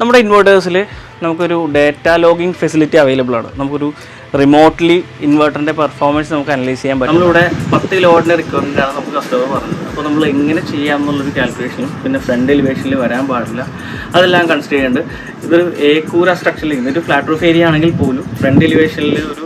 നമ്മുടെ ഇൻവേർട്ടേഴ്സിൽ നമുക്കൊരു data logging facility available ആണ്. നമുക്കൊരു റിമോട്ട്ലി ഇൻവേർട്ടറിൻ്റെ പെർഫോമൻസ് നമുക്ക് അനലൈസ് ചെയ്യാൻ പറ്റും. നമ്മളിവിടെ 10 കിലോവാട്ടിൻ്റെ റിക്വയർമെൻറ്റാണ് നമുക്ക് കസ്റ്റമർ പറഞ്ഞത്. അപ്പോൾ നമ്മൾ എങ്ങനെ ചെയ്യാം എന്നുള്ളൊരു കാൽക്കുലേഷനും പിന്നെ ഫ്രണ്ട് എലിവേഷനിൽ വരാൻ പാടില്ല അതെല്ലാം കൺസിഡർ ചെയ്യുന്നുണ്ട്. ഇതൊരു ഏക്കൂര സ്ട്രക്ചറിൽ ഇതൊരു ഫ്ലാറ്റ് റൂഫ് ഏരിയ ആണെങ്കിൽ പോലും ഫ്രണ്ട് എലിവേഷനിൽ ഒരു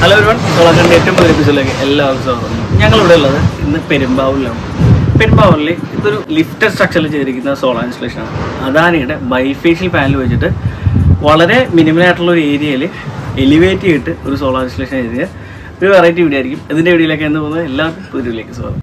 ഹലോ എവരിവൺ, സോളാറിൻ്റെ ഏറ്റവും പുതിയ എപ്പിസോഡിലേക്ക് എല്ലാവർക്കും സ്വാഗതം. ഞങ്ങളിവിടെ ഉള്ളത് ഇന്ന് പെരുമ്പാവൂരിലാണ്. പെരുമ്പാവൂരിൽ ഇതൊരു ലിഫ്റ്റഡ് സ്ട്രക്ചറിൽ ചെയ്തിരിക്കുന്ന സോളാർ ഇൻസ്റ്റലേഷനാണ്. അദാനിയുടെ ബൈഫേഷ്യൽ പാനൽ വെച്ചിട്ട് വളരെ മിനിമലായിട്ടുള്ള ഒരു ഏരിയയിൽ എലിവേറ്റ് ചെയ്തിട്ട് ഒരു സോളാർ ഇൻസ്റ്റലേഷൻ ചെയ്തിട്ട് ഒരു വെറൈറ്റി വീഡിയോ ആയിരിക്കും. ഇതിൻ്റെ വീഡിയോയിലേക്ക് എന്ന് പോകുന്നത് എല്ലാവർക്കും പുതിയതിലേക്ക് സ്വാഗതം.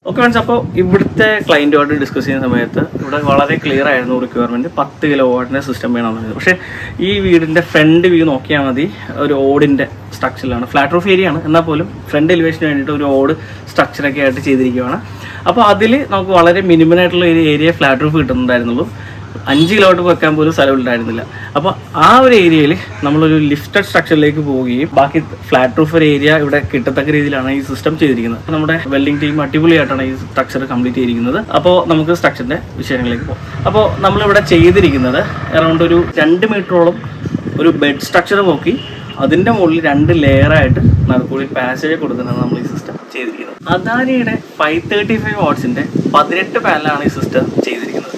ഓക്കെ ഫ്രണ്ട്സ്, അപ്പോൾ ഇവിടുത്തെ ക്ലയൻറ്റുമായിട്ട് ഡിസ്കസ് ചെയ്യുന്ന സമയത്ത് ഇവിടെ വളരെ ക്ലിയർ ആയിരുന്നു റിക്വയർമെൻറ്റ് 10 കിലോ വാട്ടിൻ്റെ സിസ്റ്റം വേണമെന്നത്. പക്ഷേ ഈ വീടിൻ്റെ ഫ്രണ്ട് വ്യൂ നോക്കിയാൽ മതി, ഒരു ഓടിൻ്റെ സ്ട്രക്ചറിലാണ്. ഫ്ലാറ്റ് റൂഫ് ഏരിയ ആണ്, എന്നാൽ പോലും ഫ്രണ്ട് എലിവേഷന് വേണ്ടിയിട്ട് ഒരു ഓട് സ്ട്രക്ചറൊക്കെ ആയിട്ട് ചെയ്തിരിക്കുകയാണ്. അപ്പോൾ അതിൽ നമുക്ക് വളരെ മിനിമലായിട്ടുള്ള ഒരു ഏരിയ ഫ്ലാറ്റ് റൂഫ് കിട്ടുന്നുണ്ടായിരുന്നുള്ളൂ. 5 കിലോട്ട് വെക്കാൻ പോലും സ്ഥലമുണ്ടായിരുന്നില്ല. അപ്പോൾ ആ ഒരു ഏരിയയിൽ നമ്മളൊരു ലിഫ്റ്റഡ് സ്ട്രക്ചറിലേക്ക് പോവുകയും ബാക്കി ഫ്ലാറ്റ് റൂഫ് ഒരു ഏരിയ ഇവിടെ കിട്ടത്തക്ക രീതിയിലാണ് ഈ സിസ്റ്റം ചെയ്തിരിക്കുന്നത്. നമ്മുടെ വെൽഡിംഗ് ടീം അടിപൊളിയായിട്ടാണ് ഈ സ്ട്രക്ചർ കംപ്ലീറ്റ് ചെയ്തിരിക്കുന്നത്. അപ്പോൾ നമുക്ക് സ്ട്രക്ചറിൻ്റെ വിഷയങ്ങളിലേക്ക് പോകും. അപ്പോൾ നമ്മളിവിടെ ചെയ്തിരിക്കുന്നത് അറൗണ്ട് ഒരു 2 മീറ്ററോളം ഒരു ബെഡ് സ്ട്രക്ചർ നോക്കി അതിൻ്റെ മുകളിൽ 2 ലെയറായിട്ട് നടുക്കൂടി പാസേജ് കൊടുക്കുന്നതാണ് നമ്മൾ ഈ സിസ്റ്റം ചെയ്തിരിക്കുന്നത്. അദാനിയുടെ 535 വാട്ട്സിൻ്റെ 18 പാനലാണ് ഈ സിസ്റ്റം ചെയ്തിരിക്കുന്നത്.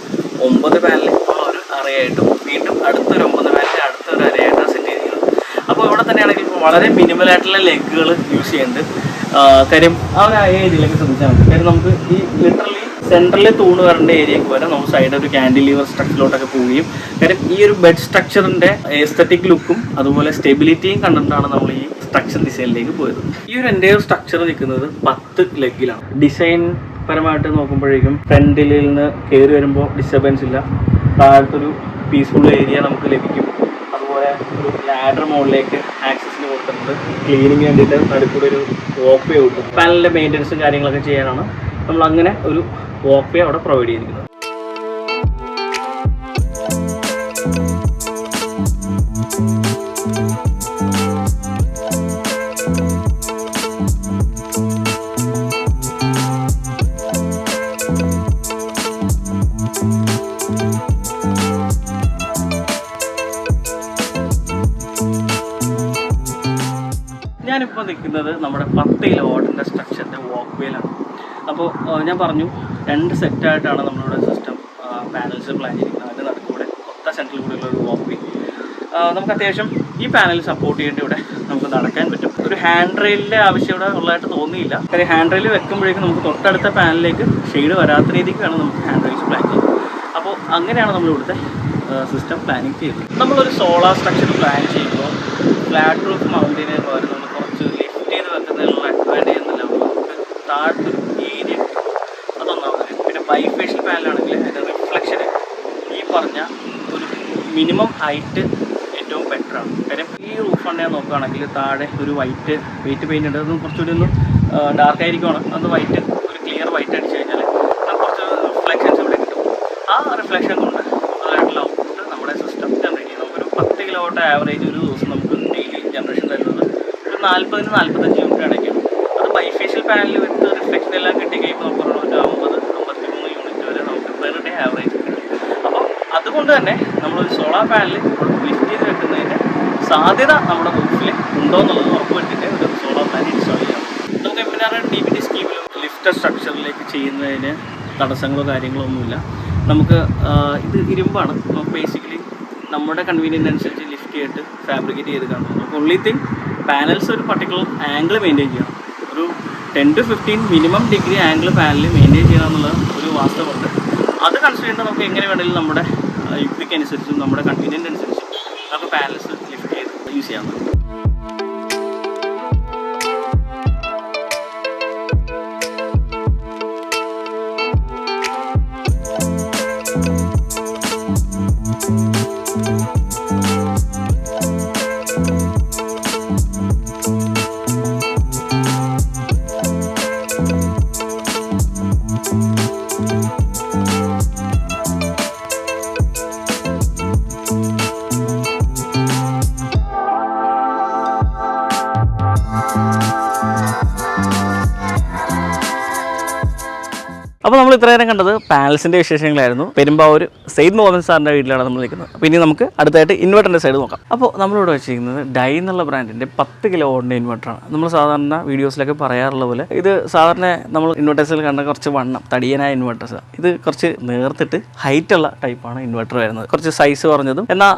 9 പാനൽ ഇപ്പോൾ ഒരു അറയായിട്ടും വീണ്ടും അടുത്തൊരു 9 പാനൽ അടുത്തൊരു അറയായിട്ടാണ് സെറ്റ് ചെയ്തിരിക്കുന്നത്. അപ്പോൾ ഇവിടെ തന്നെയാണെങ്കിൽ ഇപ്പോൾ വളരെ മിനിമലായിട്ടുള്ള ലെഗുകൾ യൂസ് ചെയ്യുന്നുണ്ട്. കാര്യം ആ ഒരു ഏരിയയിലേക്ക് ശ്രദ്ധിച്ചാൽ മതി. കാര്യം നമുക്ക് ഈ ലിറ്ററലി സെൻട്രലിൽ തൂണ് വരേണ്ട ഏരിയക്ക് വരെ നമ്മൾ സൈഡ് ഒരു ക്യാൻഡിലീവർ സ്ട്രക്ചറിലോട്ടൊക്കെ പോവുകയും കാര്യം ഈ ഒരു ബെഡ് സ്ട്രക്ചറിൻ്റെ എസ്തറ്റിക് ലുക്കും അതുപോലെ സ്റ്റെബിലിറ്റിയും കണ്ടിട്ടാണ് നമ്മൾ ഈ സ്ട്രക്ചർ ഡിസൈനിലേക്ക് പോയത്. ഈ ഒരു എൻ്റെ സ്ട്രക്ചർ നിൽക്കുന്നത് 10 ലെഗിലാണ്. ഡിസൈൻ പരമായിട്ട് നോക്കുമ്പോഴേക്കും ഫ്രണ്ടിൽ നിന്ന് കയറി വരുമ്പോൾ ഡിസ്റ്റർബൻസ് ഇല്ല, താഴത്തൊരു പീസ്ഫുൾ ഏരിയ നമുക്ക് ലഭിക്കും. അതുപോലെ ഒരു ലാഡർ മോഡിലേക്ക് ആക്സസിന് കൊടുത്തിട്ടുണ്ട്. ക്ലീനിങ് വേണ്ടിയിട്ട് നടുക്കൂടെ ഒരു വാക്ക് വേ കിട്ടും. പാനലിൻ്റെ മെയിൻ്റനൻസും കാര്യങ്ങളൊക്കെ ചെയ്യാനാണ് നമ്മൾ അങ്ങനെ ഒരു വാക്ക് വേ അവിടെ പ്രൊവൈഡ് ചെയ്തിരിക്കുന്നത്. ഞാനിപ്പോൾ നിൽക്കുന്നത് നമ്മുടെ 10 കിലോ വാട്ടിൻ്റെ സ്ട്രക്ചറിൻ്റെ വാക്ക് വേയിലാണ്. അപ്പോൾ ഞാൻ പറഞ്ഞു 2 സെറ്റായിട്ടാണ് നമ്മളിവിടെ സിസ്റ്റം പാനൽസ് പ്ലാൻ ചെയ്തിരിക്കുന്നത്. അതിൻ്റെ നടുക്കൂടെ ഒത്ത സെൻട്രൽ കൂടെയുള്ള ഒരു വാക്ക് വേ. നമുക്ക് അത്യാവശ്യം ഈ പാനൽ സപ്പോർട്ട് ചെയ്യേണ്ടി ഇവിടെ നമുക്ക് നടക്കാൻ പറ്റും. ഒരു ഹാൻഡ് റെയിലിൻ്റെ ആവശ്യം ഇവിടെ ഉള്ളതായിട്ട് തോന്നിയില്ല. കാര്യം ഹാൻഡ് റെയിൽ വെക്കുമ്പോഴേക്കും നമുക്ക് തൊട്ടടുത്ത പാനലിലേക്ക് ഷെയ്ഡ് വരാത്ത രീതിക്ക് വേണം നമുക്ക് ഹാൻഡ് റെയിൽസ് പ്ലാൻ ചെയ്യുന്നത്. അപ്പോൾ അങ്ങനെയാണ് നമ്മളിവിടുത്തെ സിസ്റ്റം പ്ലാനിങ് ചെയ്യുന്നത്. നമ്മളൊരു സോളാർ സ്ട്രക്ചർ പ്ലാൻ ചെയ്യുമ്പോൾ ഫ്ലാറ്റ് റൂഫ് മൗണ്ടിനെ പകരം നമ്മൾ കുറച്ച് ലിഫ്റ്റ് ചെയ്ത് വെക്കുന്നതിനുള്ള അഡ്വാൻറ്റേജ് എന്നല്ല, നമുക്ക് താഴത്തൊരു ഏരിയ കിട്ടും. അതൊന്നാമത്. പിന്നെ ബൈഫേഷ്യൽ പാനലാണെങ്കിൽ അതിൻ്റെ റിഫ്ലക്ഷന് ഈ പറഞ്ഞ ഒരു മിനിമം ഹൈറ്റ് ഏറ്റവും ബെറ്ററാണ്. കാര്യം ഈ റൂഫ് ഉണ്ടെങ്കിൽ നോക്കുകയാണെങ്കിൽ താഴെ ഒരു വൈറ്റ് പെയിൻ്റ് ഉണ്ട്. അതൊന്നും കുറച്ചുകൂടി ഒന്ന് ഡാർക്ക് ആയിരിക്കുവാണ്. അത് വൈറ്റ് ഒരു ക്ലിയർ വൈറ്റ് അടിച്ച് കഴിഞ്ഞാൽ കുറച്ച് റിഫ്ലക്ഷൻസ് ഇവിടെ കിട്ടും. ആ റിഫ്ലക്ഷൻ കൊണ്ട് കൂടുതലായിട്ടുള്ള ഔട്ട്പുട്ട് നമ്മുടെ സിസ്റ്റം ജനറേറ്റ് ചെയ്യും. നമുക്കൊരു 10 കിലോ വാട്ട് ആവറേജ് ഒരു ദിവസം നമുക്ക് ഡെയിലി ജനറേഷൻ തരുന്നത് ഒരു 40-45 യൂണിറ്റ് ഇടയ്ക്കാണ്. അത് ബൈഫേഷ്യൽ പാനലിൽ വിത്ത് റിഫ്ലക്ഷൻ എല്ലാം കിട്ടിക്കഴിയുമ്പോൾ നമുക്ക് ഒരു 50-53 യൂണിറ്റ് വരെ നമുക്ക് പെർ ഡേ ആവറേജ് കിട്ടും. അപ്പോൾ അതുകൊണ്ട് തന്നെ നമ്മളൊരു സോളാർ പാനൽ ലിഫ്റ്റ് ചെയ്ത് വെക്കുന്നതിൻ്റെ സാധ്യത നമ്മുടെ റൂഫിൽ ഉണ്ടോ എന്നുള്ളത് ഉറപ്പുവരുത്തിയിട്ട് ഒരു സോളാർ പാനൽ ഇൻസ്റ്റാൾ ചെയ്യാം. നമുക്ക് എംഎൻആർ DBT സ്കീമിലും ലിഫ്റ്റഡ് സ്ട്രക്ചറിലേക്ക് ചെയ്യുന്നതിന് തടസ്സങ്ങളോ കാര്യങ്ങളോ ഒന്നുമില്ല. നമുക്ക് ഇത് ഇരുമ്പാണ്. നമുക്ക് ബേസിക്കലി നമ്മുടെ കൺവീനിയൻ്റ് അനുസരിച്ച് ലിഫ്റ്റ് ചെയ്തിട്ട് ഫാബ്രിക്കേറ്റ് ചെയ്ത് കാണും. നമുക്ക് ഓൺലി തിങ് പാനൽസ് ഒരു പർട്ടിക്കുലർ ആംഗിൾ മെയിൻറ്റെയിൻ ചെയ്യണം. ഒരു 10 to 15 minimum degree angle panel maintain ചെയ്യണം എന്നുള്ള ഒരു വാസ്തവമുണ്ട്. അത് കൺസിഡർ ചെയ്യുന്നത് നമുക്ക് എങ്ങനെ വേണമെങ്കിലും നമ്മുടെ യുക്തിക്കനുസരിച്ചും നമ്മുടെ കൺവീനിയൻ്റ് അനുസരിച്ചും നമുക്ക് പാനൽസ് ലിഫ്റ്റ് ചെയ്ത് യൂസ് ചെയ്യാവുന്നതാണ്. അപ്പോൾ നമ്മൾ ഇത്ര നേരം കണ്ടത് പാനൽസിൻ്റെ വിശേഷങ്ങളായിരുന്നു. പെരുമ്പാവൂർ സെയ്ദ് മുഹമ്മദ് സാറിൻ്റെ വീട്ടിലാണ് നമ്മൾ നിൽക്കുന്നത്. അപ്പോൾ ഇനി നമുക്ക് അടുത്തായിട്ട് ഇൻവെർട്ടറിൻ്റെ സൈഡ് നോക്കാം. അപ്പോൾ നമ്മളിവിടെ വെച്ചിരിക്കുന്നത് ഡൈ എന്നുള്ള ബ്രാൻഡിൻ്റെ 10 കിലോവാട്ടിൻ്റെ ഇൻവെർട്ടറാണ്. നമ്മൾ സാധാരണ വീഡിയോസിലൊക്കെ പറയാറുള്ള പോലെ ഇത് സാധാരണ നമ്മൾ ഇൻവെർട്ടേഴ്സിൽ കണ്ട കുറച്ച് വണ്ണം തടിയനായ ഇൻവെർട്ടേഴ്സാണ്. ഇത് കുറച്ച് നേർത്തിട്ട് ഹൈറ്റുള്ള ടൈപ്പാണ് ഇൻവെർട്ടർ വരുന്നത്. കുറച്ച് സൈസ് പറഞ്ഞതും എന്നാൽ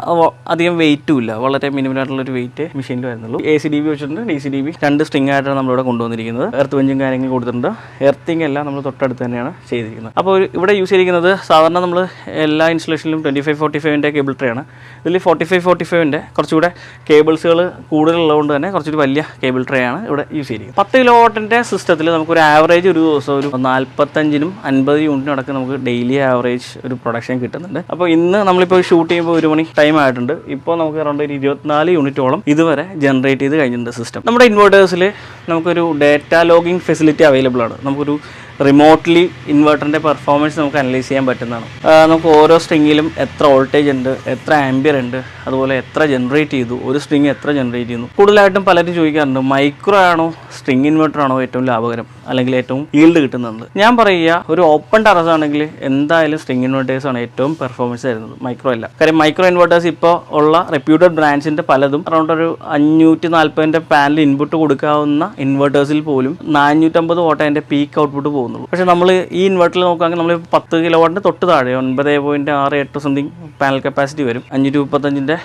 അധികം വെയിറ്റും ഇല്ല, വളരെ മിനിമം ആയിട്ടുള്ളൊരു വെയിറ്റ് മെഷീനിൽ വരുന്നുള്ളൂ. ACDB വെച്ചിട്ടുണ്ട്, DCDB 2 സ്ട്രിങ് ആയിട്ടാണ് നമ്മളിവിടെ കൊണ്ടുവന്നിരിക്കുന്നത്. എർത്ത് വെഞ്ചും കാര്യങ്ങളും കൊടുത്തിട്ടുണ്ട്. എർത്തിങ് എല്ലാം നമ്മൾ തൊട്ടടുത്ത് തന്നെയാണ് ചെയ്തിരിക്കുന്നത്. അപ്പോൾ ഇവിടെ യൂസ് ചെയ്തിരിക്കുന്നത് സാധാരണ നമ്മൾ എല്ലാ ഇൻസ്റ്റലേഷനിലും 2545ൻ്റെ കേബിൾ ട്രേ ആണ്. ഇതിൽ 4545ൻ്റെ കുറച്ചുകൂടെ കേബിൾസുകൾ കൂടുതലുള്ളതുകൊണ്ട് തന്നെ കുറച്ചൊരു വലിയ കേബിൾ ട്രേ ആണ് ഇവിടെ യൂസ് ചെയ്തിരിക്കുന്നത്. 10 കിലോവാട്ടിൻ്റെ സിസ്റ്റത്തിൽ നമുക്കൊരു ആവറേജ് ഒരു ദിവസം ഒരു 45നും 50 യൂണിറ്റിനും അടക്കം നമുക്ക് ഡെയിലി ആവറേജ് ഒരു പ്രൊഡക്ഷൻ കിട്ടുന്നുണ്ട്. അപ്പോൾ ഇന്ന് നമ്മളിപ്പോൾ ഷൂട്ട് ചെയ്യുമ്പോൾ 1 മണി ടൈം ആയിട്ടുണ്ട്. ഇപ്പോൾ നമുക്ക് അറൗണ്ട് ഒരു 24 യൂണിറ്റോളം ഇതുവരെ ജനറേറ്റ് ചെയ്ത് കഴിഞ്ഞിട്ടുണ്ട് സിസ്റ്റം. നമ്മുടെ ഇൻവേർട്ടേഴ്സിൽ നമുക്കൊരു ഡേറ്റ ലോഗിങ് ഫെസിലിറ്റി അവൈലബിൾ ആണ്. നമുക്കൊരു റിമോട്ട്ലി ഇൻവെർട്ടറിൻ്റെ പെർഫോമൻസ് നമുക്ക് അനലൈസ് ചെയ്യാൻ പറ്റുന്നതാണ്. നമുക്ക് ഓരോ സ്ട്രിങ്ങിലും എത്ര വോൾട്ടേജ് ഉണ്ട്, എത്ര ആംബിയർ ഉണ്ട്, അതുപോലെ എത്ര ജനറേറ്റ് ചെയ്തു, ഒരു സ്ട്രിങ് എത്ര ജനറേറ്റ് ചെയ്യുന്നു. കൂടുതലായിട്ടും പലരും ചോദിക്കാറുണ്ട് മൈക്രോ ആണോ സ്ട്രിങ് ഇൻവെർട്ടർ ആണോ ഏറ്റവും ലാഭകരം അല്ലെങ്കിൽ ഏറ്റവും ഈൽഡ് കിട്ടുന്നത്. ഞാൻ പറയുക ഒരു ഓപ്പൺ ടെറസ് ആണെങ്കിൽ എന്തായാലും സ്ട്രിങ് ഇൻവെർട്ടേഴ്സ് ആണ് ഏറ്റവും പെർഫോമൻസ് തരുന്നത്, മൈക്രോ അല്ല. കാര്യം മൈക്രോ ഇൻവെർട്ടേഴ്സ് ഇപ്പോൾ ഉള്ള റെപ്യൂട്ടഡ് ബ്രാൻഡ്സിൻ്റെ പലതും അറൗണ്ട് ഒരു 540ൻ്റെ പാനൽ ഇൻപുട്ട് കൊടുക്കാവുന്ന ഇൻവെർട്ടേഴ്സിൽ പോലും 450 വാട്ട് അതിൻ്റെ പീക്ക് ഔട്ട്പുട്ട് പോകും. പക്ഷേ നമ്മൾ ഈ ഇൻവെർട്ടറിൽ നോക്കുകയാണെങ്കിൽ നമ്മൾ 10 കിലോവാട്ടിന് തൊട്ട് താഴെ 9.68 സംതിങ് പാനൽ കപ്പാസിറ്റി വരും. 535ൻ്റെ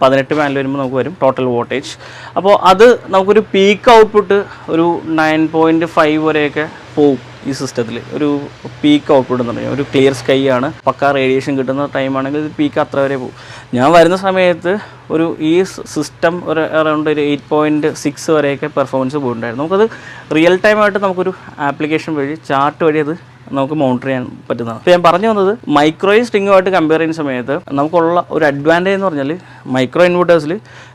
18 പാനൽ വരുമ്പോൾ നമുക്ക് വരും ടോട്ടൽ വോൾട്ടേജ്. അപ്പോൾ അത് നമുക്കൊരു പീക്ക് ഔട്ട്പുട്ട് ഒരു 9.5 വരെയൊക്കെ പോവും. ഈ സിസ്റ്റത്തിൽ ഒരു പീക്ക് ഔട്ട്പുട്ട് എന്ന് പറഞ്ഞാൽ ഒരു ക്ലിയർ സ്കൈ ആണ്, പക്ക റേഡിയേഷൻ കിട്ടുന്ന ടൈമാണെങ്കിൽ ഇത് പീക്ക് അത്ര വരെ പോകും. ഞാൻ വരുന്ന സമയത്ത് ഒരു ഈ സിസ്റ്റം ഒരു അറൗണ്ട് ഒരു 8.6 വരെയൊക്കെ പെർഫോമൻസ് പോയിട്ടുണ്ടായിരുന്നു. നമുക്കത് റിയൽ ടൈമായിട്ട് നമുക്കൊരു ആപ്ലിക്കേഷൻ വഴി ചാർട്ട് വഴി അത് നമുക്ക് മോണിറ്റർ ചെയ്യാൻ പറ്റുന്നതാണ്. അപ്പോൾ ഞാൻ പറഞ്ഞു വന്നത് മൈക്രോയും സ്ട്രിങ്ങുമായിട്ട് കമ്പയർ ചെയ്യുന്ന സമയത്ത് നമുക്കുള്ള ഒരു അഡ്വാൻറ്റേജ് എന്ന് പറഞ്ഞാൽ മൈക്രോ ഇൻവെർട്ടേഴ്സിൽ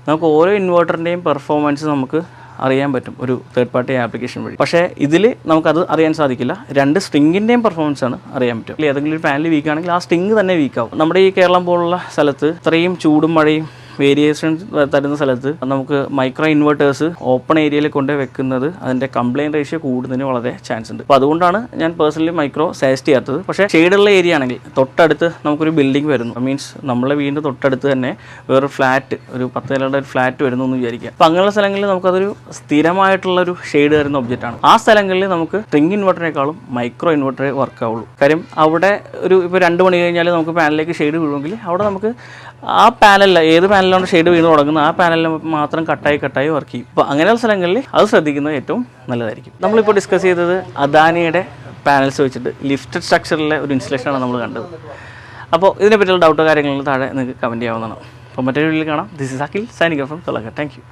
നമുക്ക് ഓരോ ഇൻവെർട്ടറിൻ്റെയും പെർഫോമൻസ് നമുക്ക് അറിയാൻ പറ്റും ഒരു തേർഡ് പാർട്ടി ആപ്ലിക്കേഷൻ വഴി. പക്ഷേ ഇതിൽ നമുക്കത് അറിയാൻ സാധിക്കില്ല. 2 സ്ട്രിങ്ങിൻ്റെയും പെർഫോമൻസ് ആണ് അറിയാൻ പറ്റും. ഏതെങ്കിലും ഒരു പാനൽ വീക്ക് ആണെങ്കിൽ ആ സ്ട്രിങ് തന്നെ വീക്കാവും. നമ്മുടെ ഈ കേരളം പോലുള്ള സ്ഥലത്ത് ഇത്രയും ചൂടും മഴയും വേരിയേഷൻ തരുന്ന സ്ഥലത്ത് നമുക്ക് മൈക്രോ ഇൻവെർട്ടേഴ്സ് ഓപ്പൺ ഏരിയയിൽ കൊണ്ട് വെക്കുന്നത് അതിൻ്റെ കംപ്ലയിൻറ്റ് റേഷ്യോ കൂടുന്നതിന് വളരെ ചാൻസ് ഉണ്ട്. അപ്പോൾ അതുകൊണ്ടാണ് ഞാൻ പേഴ്സണലി മൈക്രോ സജസ്റ്റ് ചെയ്യാത്തത്. പക്ഷേ ഷെയ്ഡുള്ള ഏരിയ ആണെങ്കിൽ തൊട്ടടുത്ത് നമുക്കൊരു ബിൽഡിംഗ് വരുന്നു, മീൻസ് നമ്മളെ വീടിൻ്റെ തൊട്ടടുത്ത് തന്നെ വേറൊരു ഫ്ലാറ്റ്, ഒരു 10 നിലയുടെ ഒരു ഫ്ലാറ്റ് വരുന്നു എന്ന് വിചാരിക്കുക. അപ്പോൾ അങ്ങനെയുള്ള സ്ഥലങ്ങളിൽ നമുക്കതൊരു സ്ഥിരമായിട്ടുള്ളൊരു ഷെയ്ഡ് തരുന്ന ഒബ്ജക്റ്റാണ്. ആ സ്ഥലങ്ങളിൽ നമുക്ക് സ്ട്രിങ് ഇൻവെർട്ടറിനേക്കാളും മൈക്രോ ഇൻവെർട്ടറെ വർക്ക് ആവുള്ളൂ. കാര്യം അവിടെ ഒരു ഇപ്പോൾ 2 മണി കഴിഞ്ഞാൽ നമുക്ക് പാനലിലേക്ക് ഷെയ്ഡ് വീഴുമെങ്കിൽ അവിടെ നമുക്ക് ആ പാനലിൽ ഏത് പാനലിലാണ് ഷെയ്ഡ് വീണ് തുടങ്ങുന്നത് ആ പാനലിൽ മാത്രം കട്ടായി വർക്ക് ചെയ്യും. അപ്പോൾ അങ്ങനെയുള്ള സ്ഥലങ്ങളിൽ അത് ശ്രദ്ധിക്കുന്നത് ഏറ്റവും നല്ലതായിരിക്കും. നമ്മളിപ്പോൾ ഡിസ്കസ് ചെയ്തത് അദാനിയുടെ പാനൽസ് വെച്ചിട്ട് ലിഫ്റ്റഡ് സ്ട്രക്ചറിലെ ഒരു ഇൻസ്റ്റലേഷനാണ് നമ്മൾ കണ്ടത്. അപ്പോൾ ഇതിനെപ്പറ്റിയുള്ള ഡൗട്ടോ കാര്യങ്ങളിൽ താഴെ നിങ്ങൾക്ക് കമൻറ്റ് ചെയ്യാവുന്നതാണ്. അപ്പോൾ മറ്റൊരു വീഡിയോയിൽ കാണാം. This is Akhil signing off from Tholaka. Thank U.